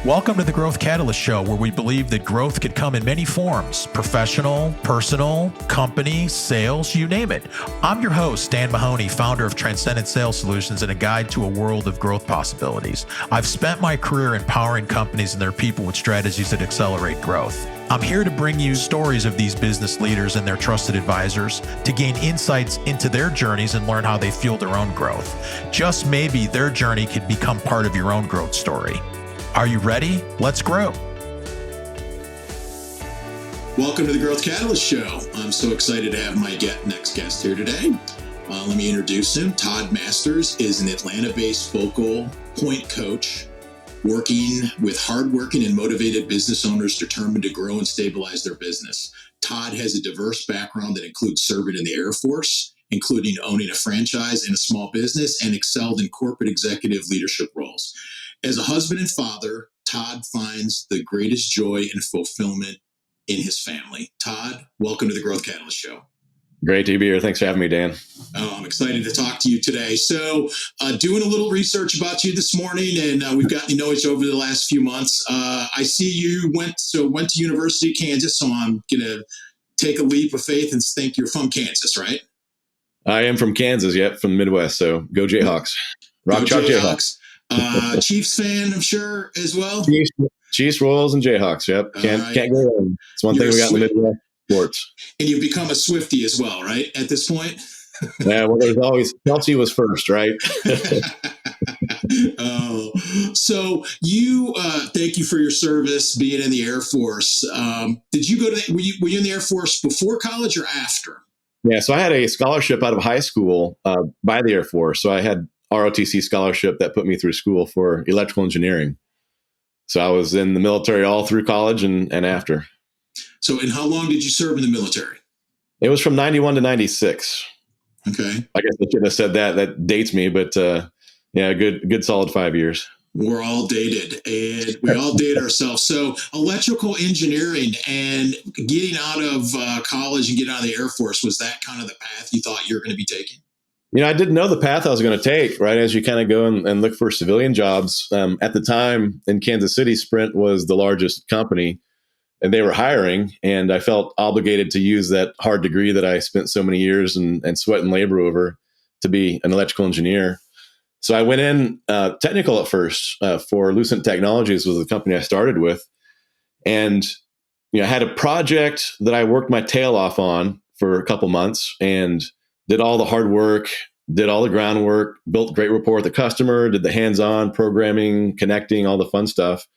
Welcome to the Growth Catalyst Show, where we believe that growth could come in many forms: professional, personal, company, sales, you name it. I'm your host, Dan Mahoney, founder of Transcendent Sales Solutions and a guide to a world of growth possibilities. I've spent my career empowering companies and their people with strategies that accelerate growth. I'm here to bring you stories of these business leaders and their trusted advisors to gain insights into their journeys and learn how they fuel their own growth. Just maybe their journey could become part of your own growth story. Are you ready? Let's grow. Welcome to the Growth Catalyst Show. I'm so excited to have my next guest here today. Let me introduce him. Todd Masters is an Atlanta-based focal point coach working with hardworking and motivated business owners determined to grow and stabilize their business. Todd has a diverse background that includes serving in the Air Force, including owning a franchise and a small business, and excelled in corporate executive leadership roles. As a husband and father, Todd finds the greatest joy and fulfillment in his family. Todd, welcome to the Growth Catalyst Show. Great to be here. Thanks for having me, Dan. Oh, I'm excited to talk to you today. So doing a little research about you this morning, and we've gotten to know each other over the last few months. I see you went to University of Kansas, so I'm going to take a leap of faith and think you're from Kansas, right? I am from Kansas, yep, from the Midwest. So go Jayhawks. Rock Chalk Jayhawks. Chiefs fan, I'm sure, as well. Chiefs, Royals, and Jayhawks. Yep, can't go wrong. It's one thing we got in the Midwest sports. And you've become a Swiftie as well, right? At this point. Yeah, well, there's always Chelsea was first, right? So you thank you for your service, being in the Air Force. Did you go to? Were you in the Air Force before college or after? Yeah, so I had a scholarship out of high school by the Air Force. So I had ROTC scholarship that put me through school for electrical engineering. So I was in the military all through college and after. So, and how long did you serve in the military? It was from 91 to 96. Okay. I guess I should have said that. That dates me, but yeah, good solid 5 years. We're all dated, and we all date ourselves. So electrical engineering and getting out of college and getting out of the Air Force, was that kind of the path you thought you were going to be taking? You know, I didn't know the path I was going to take, right? As you kind of go and look for civilian jobs. At the time in Kansas City, Sprint was the largest company and they were hiring. And I felt obligated to use that hard degree that I spent so many years and sweat and labor over to be an electrical engineer. So I went in technical at first for Lucent Technologies, was the company I started with. And, you know, I had a project that I worked my tail off on for a couple months and did all the hard work, did all the groundwork, built great rapport with the customer, did the hands-on programming, connecting, all the fun stuff.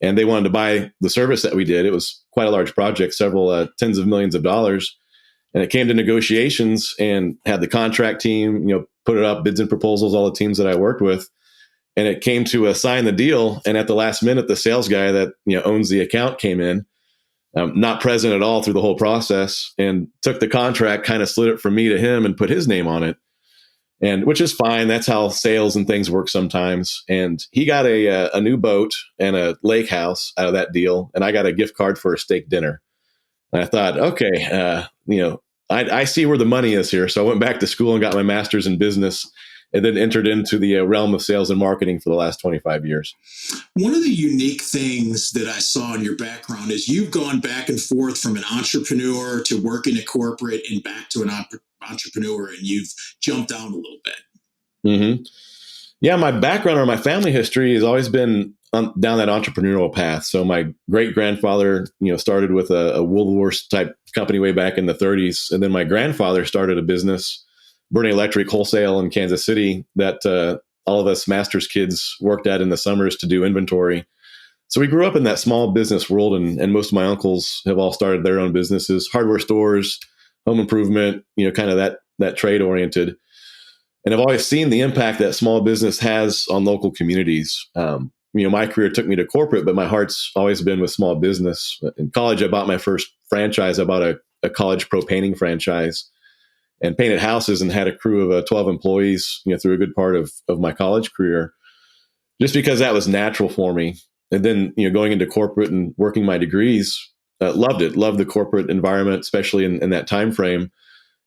And they wanted to buy the service that we did. It was quite a large project, several tens of millions of dollars. And it came to negotiations and had the contract team, you know, put it up, bids and proposals, all the teams that I worked with. And it came to sign the deal. And at the last minute, the sales guy that, you know, owns the account came in. Not present at all through the whole process, and took the contract, kind of slid it from me to him and put his name on it. And which is fine. That's how sales and things work sometimes. And he got a new boat and a lake house out of that deal. And I got a gift card for a steak dinner. And I thought, okay, you know, I see where the money is here. So I went back to school and got my master's in business, and then entered into the realm of sales and marketing for the last 25 years. One of the unique things that I saw in your background is you've gone back and forth from an entrepreneur to working at corporate and back to an entrepreneur, and you've jumped down a little bit. Mm-hmm. Yeah, my background or my family history has always been down that entrepreneurial path. So my great-grandfather, you know, started with a Woolworths type company way back in the 30s. And then my grandfather started a business, Burning Electric Wholesale in Kansas City, that all of us Masters kids worked at in the summers to do inventory. So we grew up in that small business world, and most of my uncles have all started their own businesses, hardware stores, home improvement, you know, kind of that trade oriented. And I've always seen the impact that small business has on local communities. You know, my career took me to corporate, but my heart's always been with small business. In college, I bought my first franchise. I bought a college pro painting franchise and painted houses and had a crew of 12 employees, you know, through a good part of my college career, just because that was natural for me. And then, you know, going into corporate and working my degrees, loved it, loved the corporate environment, especially in that time frame.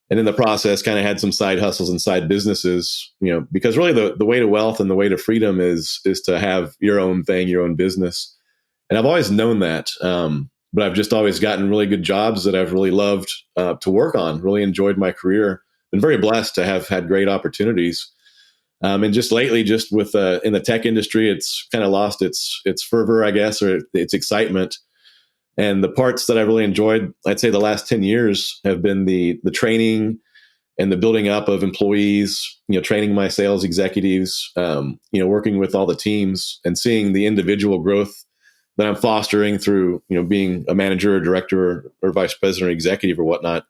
And in the process, kind of had some side hustles and side businesses, because really the way to wealth and the way to freedom is to have your own thing, your own business. And I've always known that. But I've just always gotten really good jobs that I've really loved to work on, really enjoyed my career. Been very blessed to have had great opportunities. And just lately, just with in the tech industry, it's kind of lost its fervor, I guess, or its excitement. And the parts that I really enjoyed, I'd say the last 10 years have been the training and the building up of employees, training my sales executives, working with all the teams and seeing the individual growth that I'm fostering through, being a manager or director or vice president or executive or whatnot.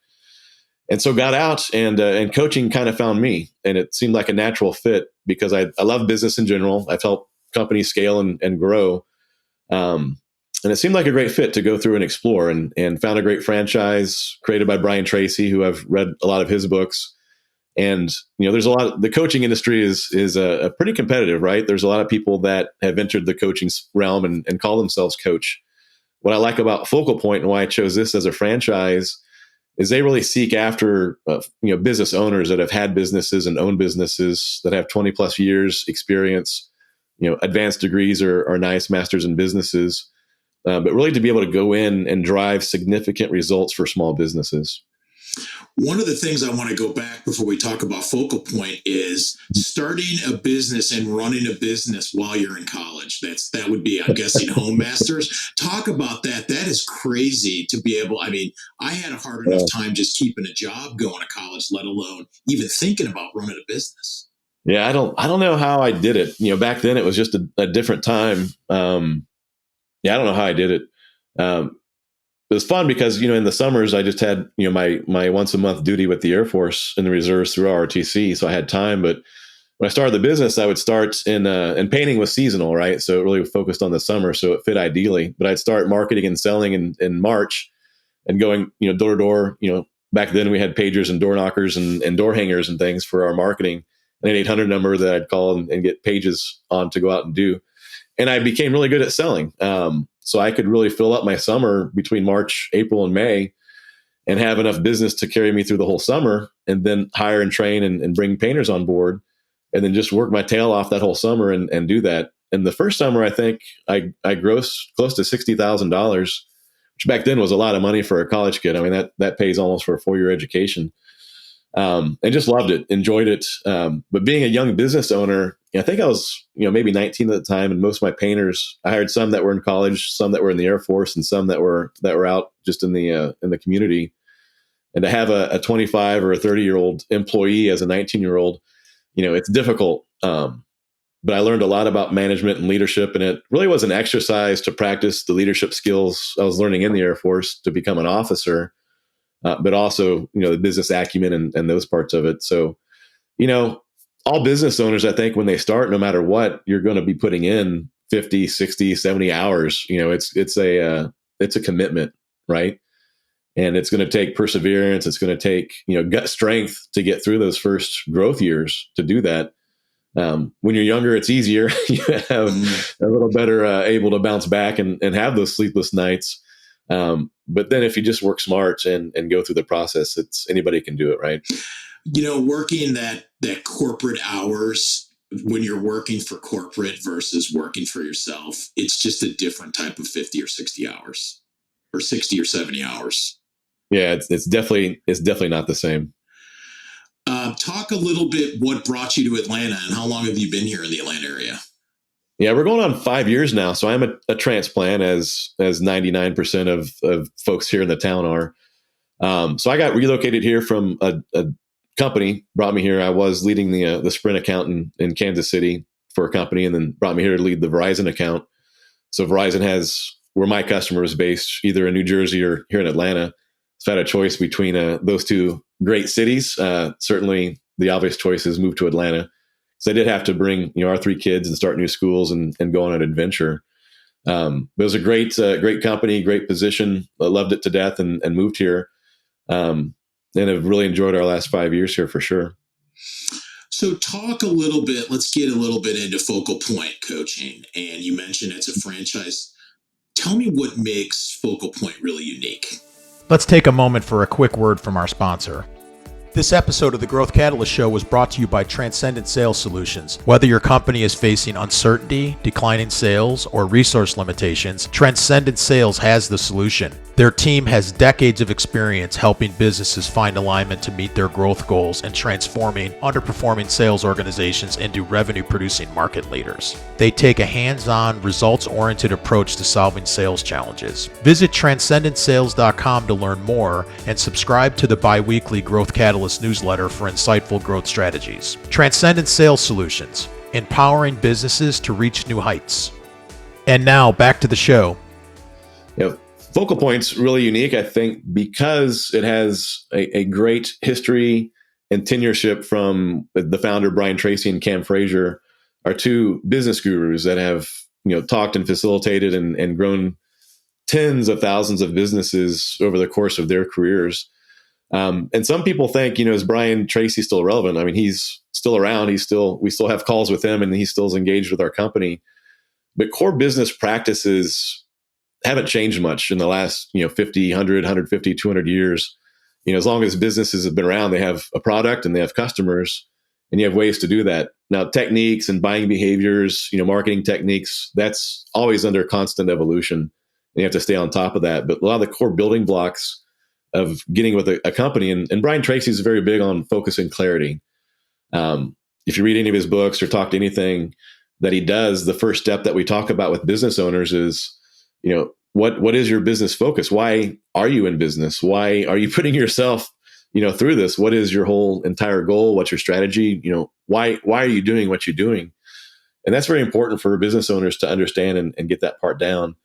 And so got out and coaching kind of found me, and it seemed like a natural fit because I love business in general. I've helped companies scale and grow. And it seemed like a great fit to go through and explore, and found a great franchise created by Brian Tracy, who I've read a lot of his books. And, there's a lot, the coaching industry is a pretty competitive, right? There's a lot of people that have entered the coaching realm and call themselves coach. What I like about Focal Point and why I chose this as a franchise is they really seek after, business owners that have had businesses and own businesses that have 20 plus years experience, advanced degrees or nice masters in businesses. But really to be able to go in and drive significant results for small businesses. One of the things I want to go back before we talk about Focal Point is starting a business and running a business while you're in college. That would be, I'm guessing, Home Masters. Talk about that. That is crazy to be able. I mean, I had a hard enough time just keeping a job going to college, let alone even thinking about running a business. Yeah, I don't know how I did it. Back then it was just a different time. I don't know how I did it. It was fun because, in the summers I just had, my once a month duty with the Air Force in the reserves through ROTC. So I had time, but when I started the business, I would start and painting was seasonal, right? So it really focused on the summer. So it fit ideally, but I'd start marketing and selling in March and going, door to door. Back then we had pagers and door knockers and door hangers and things for our marketing, and an 800 number that I'd call and get pages on to go out and do. And I became really good at selling. So I could really fill up my summer between March, April, and May and have enough business to carry me through the whole summer, and then hire and train and bring painters on board, and then just work my tail off that whole summer and do that. And the first summer, I think I grossed close to $60,000, which back then was a lot of money for a college kid. I mean, that pays almost for a 4-year education. And just loved it, enjoyed it. But being a young business owner, I think I was, maybe 19 at the time, and most of my painters, I hired some that were in college, some that were in the Air Force, and some that were out just in the community. And to have a 25 or a 30-year-old employee as a 19-year-old, it's difficult. But I learned a lot about management and leadership, and it really was an exercise to practice the leadership skills I was learning in the Air Force to become an officer. But also, the business acumen and those parts of it. So, all business owners, I think when they start, no matter what, you're going to be putting in 50, 60, 70 hours. It's a commitment, right? And it's going to take perseverance. It's going to take, gut strength to get through those first growth years to do that. When you're younger, it's easier. You have a little better able to bounce back and have those sleepless nights. But then if you just work smart and go through the process, anybody can do it, right? Working that corporate hours, when you're working for corporate versus working for yourself, it's just a different type of 50 or 60 hours or 60 or 70 hours. Yeah, it's definitely not the same. Talk a little bit what brought you to Atlanta, and how long have you been here in the Atlanta area? Yeah, we're going on 5 years now. So I'm a transplant, as 99% of folks here in the town are. So I got relocated here from a company, brought me here. I was leading the Sprint account in Kansas City for a company, and then brought me here to lead the Verizon account. So Verizon has where my customer is based, either in New Jersey or here in Atlanta. So I had a choice between those two great cities. Certainly the obvious choice is move to Atlanta. So I did have to bring our 3 kids and start new schools and go on an adventure. It was a great company, great position. I loved it to death and moved here. And have really enjoyed our last 5 years here for sure. So talk a little bit, let's get a little bit into Focal Point coaching. And you mentioned it's a franchise. Tell me what makes Focal Point really unique. Let's take a moment for a quick word from our sponsor. This episode of the Growth Catalyst Show was brought to you by Transcendent Sales Solutions. Whether your company is facing uncertainty, declining sales, or resource limitations, Transcendent Sales has the solution. Their team has decades of experience helping businesses find alignment to meet their growth goals and transforming underperforming sales organizations into revenue-producing market leaders. They take a hands-on, results-oriented approach to solving sales challenges. Visit transcendentsales.com to learn more and subscribe to the bi-weekly Growth Catalyst newsletter for insightful growth strategies. Transcendent Sales Solutions, empowering businesses to reach new heights. And now back to the show. Focal Point's really unique, I think, because it has a great history and tenureship from the founder, Brian Tracy, and Cam Frazier, are two business gurus that have talked and facilitated and grown tens of thousands of businesses over the course of their careers. And some people think, is Brian Tracy still relevant? I mean, he's still around. We still have calls with him, and he still is engaged with our company. But core business practices haven't changed much in the last 50, 100, 150, 200 years. As long as businesses have been around, they have a product and they have customers, and you have ways to do that. Now, techniques and buying behaviors, marketing techniques, that's always under constant evolution, and you have to stay on top of that. But a lot of the core building blocks of getting with a company, and Brian Tracy is very big on focus and clarity. If you read any of his books or talk to anything that he does, the first step that we talk about with business owners is, what is your business focus? Why are you in business? Why are you putting yourself, through this? What is your whole entire goal? What's your strategy? Why are you doing what you're doing? And that's very important for business owners to understand and get that part down.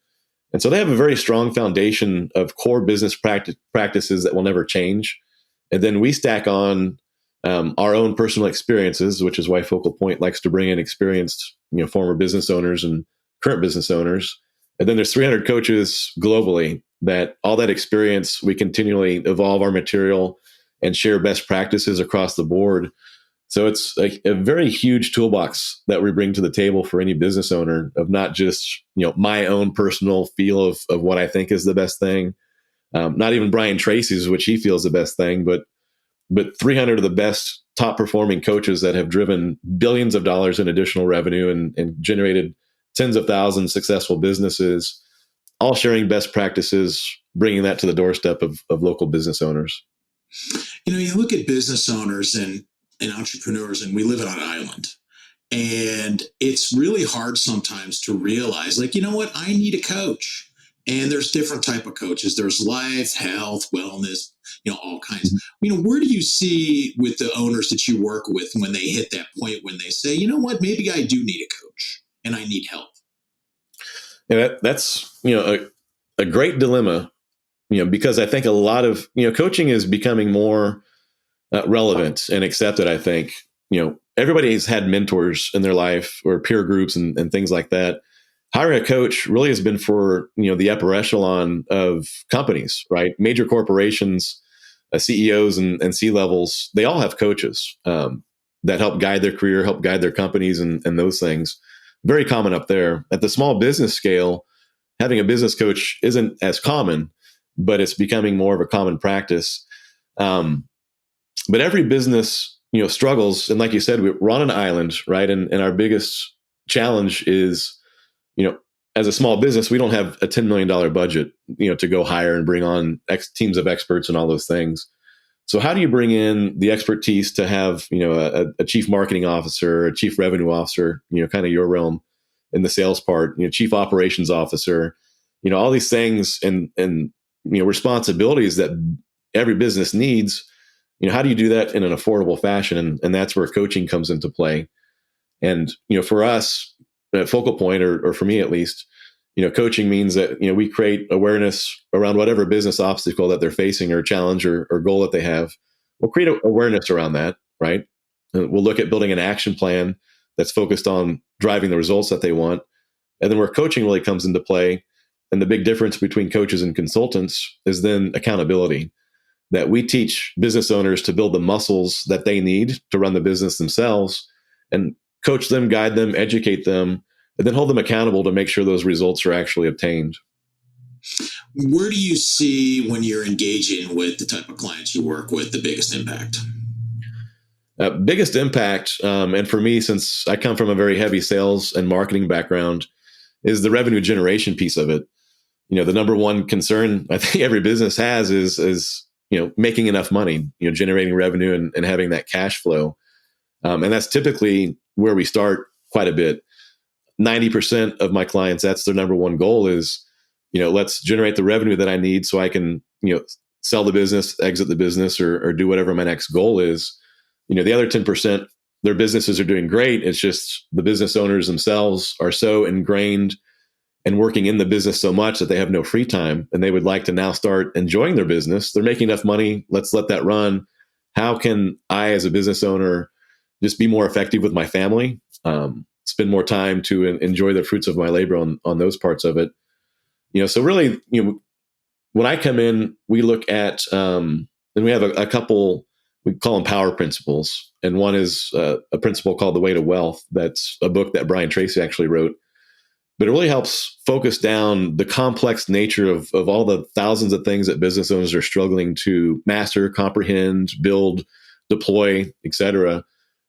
And so they have a very strong foundation of core business practices that will never change. And then we stack on our own personal experiences, which is why Focal Point likes to bring in experienced, former business owners and current business owners. And then there's 300 coaches globally that all that experience, we continually evolve our material and share best practices across the board. So it's a very huge toolbox that we bring to the table for any business owner of not just, my own personal feel of what I think is the best thing. Not even Brian Tracy's, which he feels the best thing, but 300 of the best top performing coaches that have driven billions of dollars in additional revenue and generated tens of thousands successful businesses, all sharing best practices, bringing that to the doorstep of local business owners. You look at business owners and entrepreneurs, and we live on an island. And it's really hard sometimes to realize, I need a coach. And there's different type of coaches. There's life, health, wellness, all kinds. Where do you see with the owners that you work with when they hit that point when they say, maybe I do need a coach and I need help? Yeah, that's a great dilemma, because I think a lot of coaching is becoming more relevant and accepted. I think everybody has had mentors in their life or peer groups and things like that. Hiring a coach really has been for the upper echelon of companies, right? Major corporations, CEOs and C-levels, they all have coaches that help guide their career, help guide their companies, and those things. Very common up there. At the small business scale, having a business coach isn't as common, but it's becoming more of a common practice. But every business, struggles. And like you said, we're on an island, right? And our biggest challenge is, as a small business, we don't have a $10 million budget, to go hire and bring on teams of experts and all those things. So how do you bring in the expertise to have, a chief marketing officer, a chief revenue officer, kind of your realm in the sales part, chief operations officer, all these things and responsibilities that every business needs. How do you do that in an affordable fashion? And that's where coaching comes into play. And, for us at Focal Point, or for me at least, coaching means that, we create awareness around whatever business obstacle that they're facing or challenge or goal that they have. We'll create awareness around that, right? And we'll look at building an action plan that's focused on driving the results that they want. And then where coaching really comes into play, and the big difference between coaches and consultants is then accountability. That we teach business owners to build the muscles that they need to run the business themselves, and coach them, guide them, educate them, and then hold them accountable to make sure those results are actually obtained. Where do you see, when you're engaging with the type of clients you work with, the biggest impact? Biggest impact, and for me, since I come from a very heavy sales and marketing background, is the revenue generation piece of it. The number one concern I think every business has is making enough money, generating revenue and having that cash flow. And that's typically where we start quite a bit. 90% of my clients, that's their number one goal is, let's generate the revenue that I need so I can, sell the business, exit the business, or do whatever my next goal is. The other 10%, their businesses are doing great. It's just the business owners themselves are so ingrained and working in the business so much that they have no free time, and they would like to now start enjoying their business. They're making enough money. Let's let that run. How can I, as a business owner, just be more effective with my family, spend more time to enjoy the fruits of my labor on those parts of it? So really, when I come in, we look at, and we have a couple, we call them power principles. And one is a principle called The Way to Wealth. That's a book that Brian Tracy actually wrote. But it really helps focus down the complex nature of all the thousands of things that business owners are struggling to master, comprehend, build, deploy, et cetera,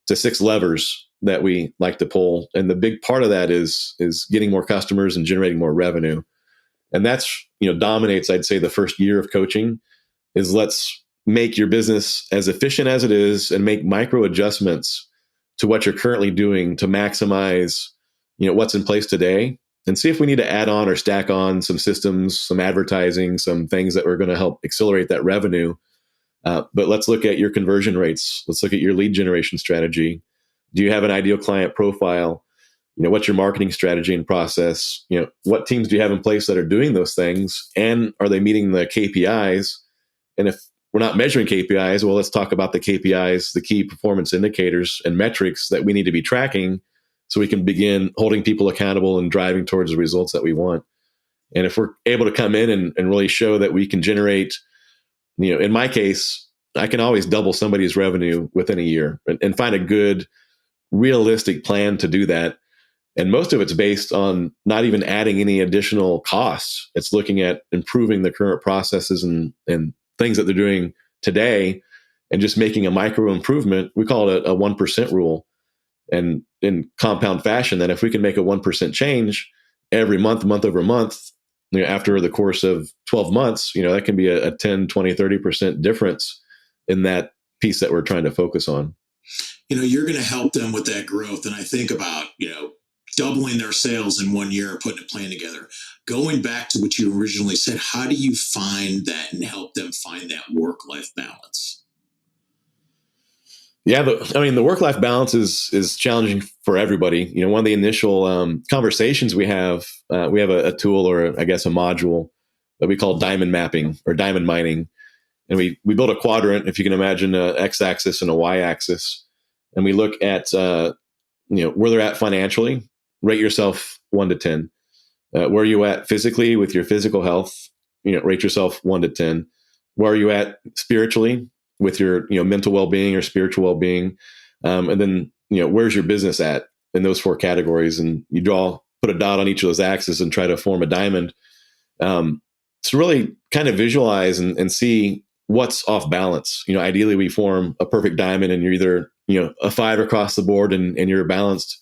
to 6 levers that we like to pull. And the big part of that is getting more customers and generating more revenue. And that's, dominates, I'd say, the first year of coaching is let's make your business as efficient as it is and make micro adjustments to what you're currently doing to maximize, what's in place today, and see if we need to add on or stack on some systems, some advertising, some things that are going to help accelerate that revenue. But let's look at your conversion rates. Let's look at your lead generation strategy. Do you have an ideal client profile? What's your marketing strategy and process? What teams do you have in place that are doing those things? And are they meeting the KPIs? And if we're not measuring KPIs, well, let's talk about the KPIs, the key performance indicators and metrics that we need to be tracking so we can begin holding people accountable and driving towards the results that we want. And if we're able to come in and really show that we can generate, in my case, I can always double somebody's revenue within a year and find a good, realistic plan to do that. And most of it's based on not even adding any additional costs. It's looking at improving the current processes and things that they're doing today and just making a micro improvement. We call it a 1% rule. And in compound fashion, that if we can make a 1% change every month over month, after the course of 12 months, that can be a 10, 20, 30% difference in that piece that we're trying to focus on. You're going to help them with that growth. And I think about, doubling their sales in 1 year, putting a plan together. Going back to what you originally said, how do you find that and help them find that work-life balance? Yeah, the work-life balance is challenging for everybody. One of the initial conversations we have a tool, or I guess a module that we call diamond mapping or diamond mining. And we build a quadrant, if you can imagine, a x-axis and a y-axis. And we look at where they're at financially. Rate yourself 1 to 10. Where are you at physically with your physical health? Rate yourself 1 to 10. Where are you at spiritually with your mental well-being or spiritual well-being? And then where's your business at in those 4 categories? And you put a dot on each of those axes and try to form a diamond. To really kind of visualize and see what's off balance. Ideally we form a perfect diamond and you're either a 5 across the board and you're balanced.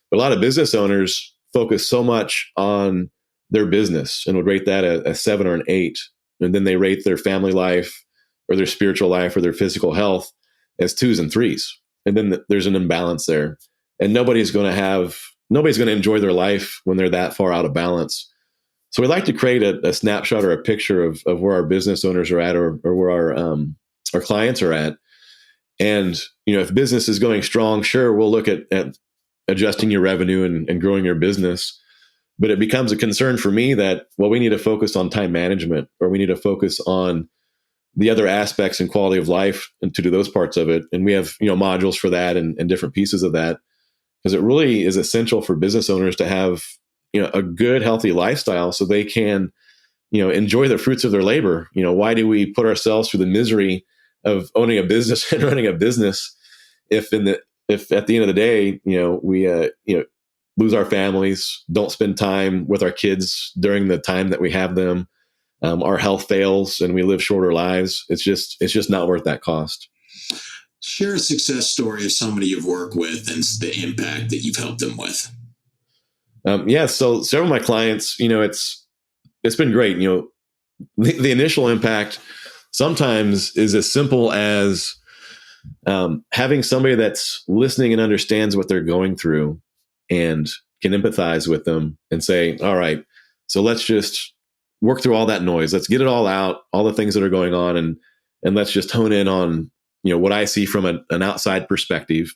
But a lot of business owners focus so much on their business and would rate that a 7 or an 8. And then they rate their family life or their spiritual life or their physical health as 2s and 3s. And then there's an imbalance there. And nobody's going to enjoy their life when they're that far out of balance. So we like to create a snapshot or a picture of where our business owners are at or where our clients are at. And, if business is going strong, sure, we'll look at adjusting your revenue and growing your business. But it becomes a concern for me that, well, we need to focus on time management, or we need to focus on the other aspects and quality of life and to do those parts of it. And we have, modules for that and different pieces of that, because it really is essential for business owners to have, a good, healthy lifestyle so they can, enjoy the fruits of their labor. Why do we put ourselves through the misery of owning a business and running a business if at the end of the day, we lose our families, don't spend time with our kids during the time that we have them, our health fails and we live shorter lives. It's just not worth that cost. Share a success story of somebody you've worked with and the impact that you've helped them with. So several of my clients, it's been great. The initial impact sometimes is as simple as having somebody that's listening and understands what they're going through and can empathize with them and say, all right, so let's just work through all that noise. Let's get it all out, all the things that are going on, and let's just hone in on, what I see from an outside perspective.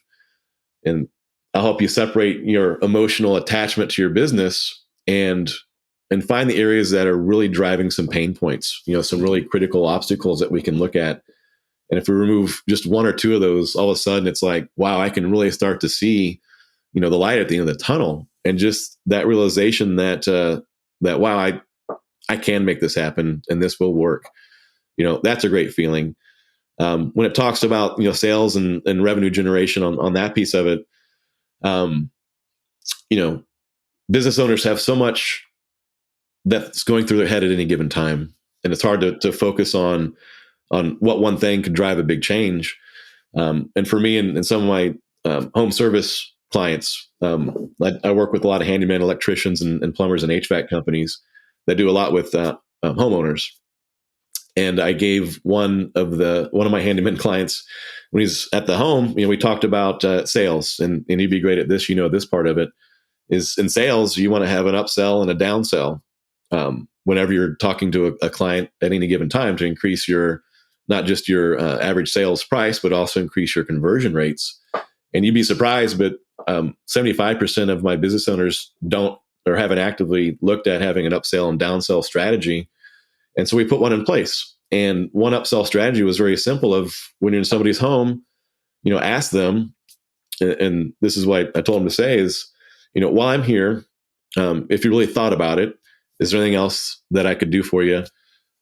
And I'll help you separate your emotional attachment to your business and find the areas that are really driving some pain points, some really critical obstacles that we can look at. And if we remove just one or two of those, all of a sudden it's like, wow, I can really start to see, the light at the end of the tunnel. And just that realization that, wow, I can make this happen and this will work. That's a great feeling. When it talks about, sales and revenue generation on that piece of it, business owners have so much that's going through their head at any given time. And it's hard to focus on what one thing could drive a big change. And for me and some of my home service clients, I work with a lot of handyman electricians and plumbers and HVAC companies that do a lot with homeowners. And I gave one of my handyman clients, when he's at the home, we talked about sales, and you'd be great at this. This part of it is in sales, you want to have an upsell and a downsell whenever you're talking to a client at any given time to increase not just your average sales price, but also increase your conversion rates. And you'd be surprised, but 75% of my business owners don't or haven't actively looked at having an upsell and downsell strategy. And so we put one in place. And one upsell strategy was very simple: of when you're in somebody's home, ask them, and this is what I told them to say is, while I'm here, if you really thought about it, is there anything else that I could do for you,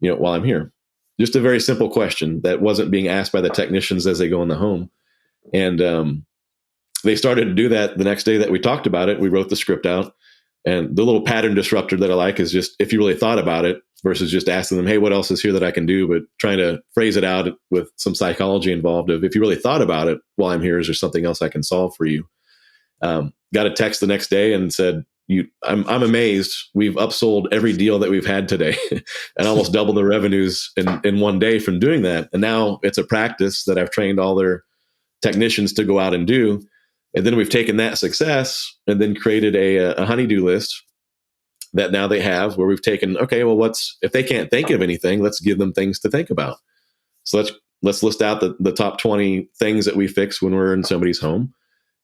while I'm here? Just a very simple question that wasn't being asked by the technicians as they go in the home. And they started to do that the next day that we talked about it. We wrote the script out. And the little pattern disruptor that I like is just, if you really thought about it, versus just asking them, hey, what else is here that I can do? But trying to phrase it out with some psychology involved of, if you really thought about it while I'm here, is there something else I can solve for you? Got a text the next day and said, I'm amazed. We've upsold every deal that we've had today and almost doubled the revenues in one day from doing that. And now it's a practice that I've trained all their technicians to go out and do. And then we've taken that success and then created a honey-do list that now they have, where we've taken, okay, well, if they can't think of anything, let's give them things to think about. So let's list out the top 20 things that we fix when we're in somebody's home.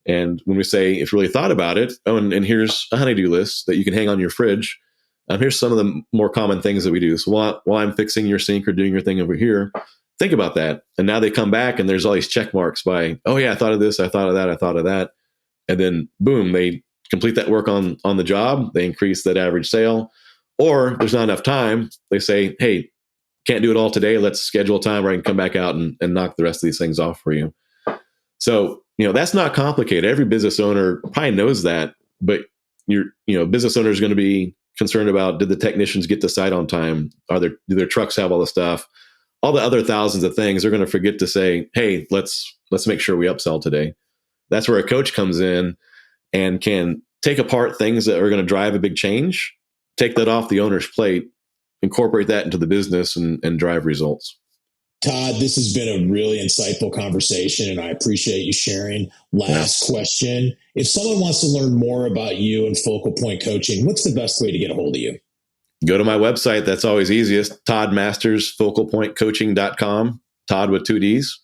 And when we say, if you really thought about it, and here's a honey-do list that you can hang on your fridge. Here's some of the more common things that we do. So while I'm fixing your sink or doing your thing over here, think about that. And now they come back and there's all these check marks by, oh yeah, I thought of this, I thought of that, I thought of that. And then boom, they complete that work on the job. They increase that average sale. Or there's not enough time. They say, hey, can't do it all today. Let's schedule a time where I can come back out and knock the rest of these things off for you. So, that's not complicated. Every business owner probably knows that, but business owner is going to be concerned about, did the technicians get to site on time? Do their trucks have all the stuff? All the other thousands of things. They're going to forget to say, hey, let's make sure we upsell today. That's where a coach comes in and can take apart things that are going to drive a big change, take that off the owner's plate, incorporate that into the business and drive results. Todd, this has been a really insightful conversation, and I appreciate you sharing. Last question. If someone wants to learn more about you and Focal Point Coaching, what's the best way to get a hold of you? Go to my website. That's always easiest. Todd Masters, focalpointcoaching.com. Todd with 2 Ds.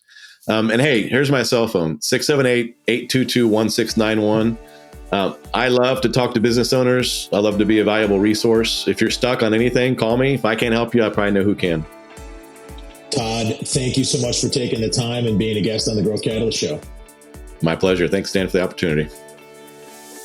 And hey, here's my cell phone, 678-822-1691. I love to talk to business owners. I love to be a valuable resource. If you're stuck on anything, call me. If I can't help you, I probably know who can. Todd, thank you so much for taking the time and being a guest on the Growth Catalyst Show. My pleasure. Thanks, Stan, for the opportunity.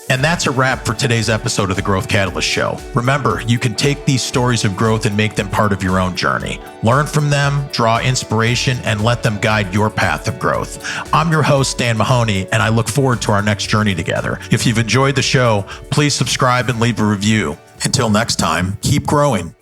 And that's a wrap for today's episode of the Growth Catalyst Show. Remember, you can take these stories of growth and make them part of your own journey. Learn from them, draw inspiration, and let them guide your path of growth. I'm your host, Dan Mahoney, and I look forward to our next journey together. If you've enjoyed the show, please subscribe and leave a review. Until next time, keep growing.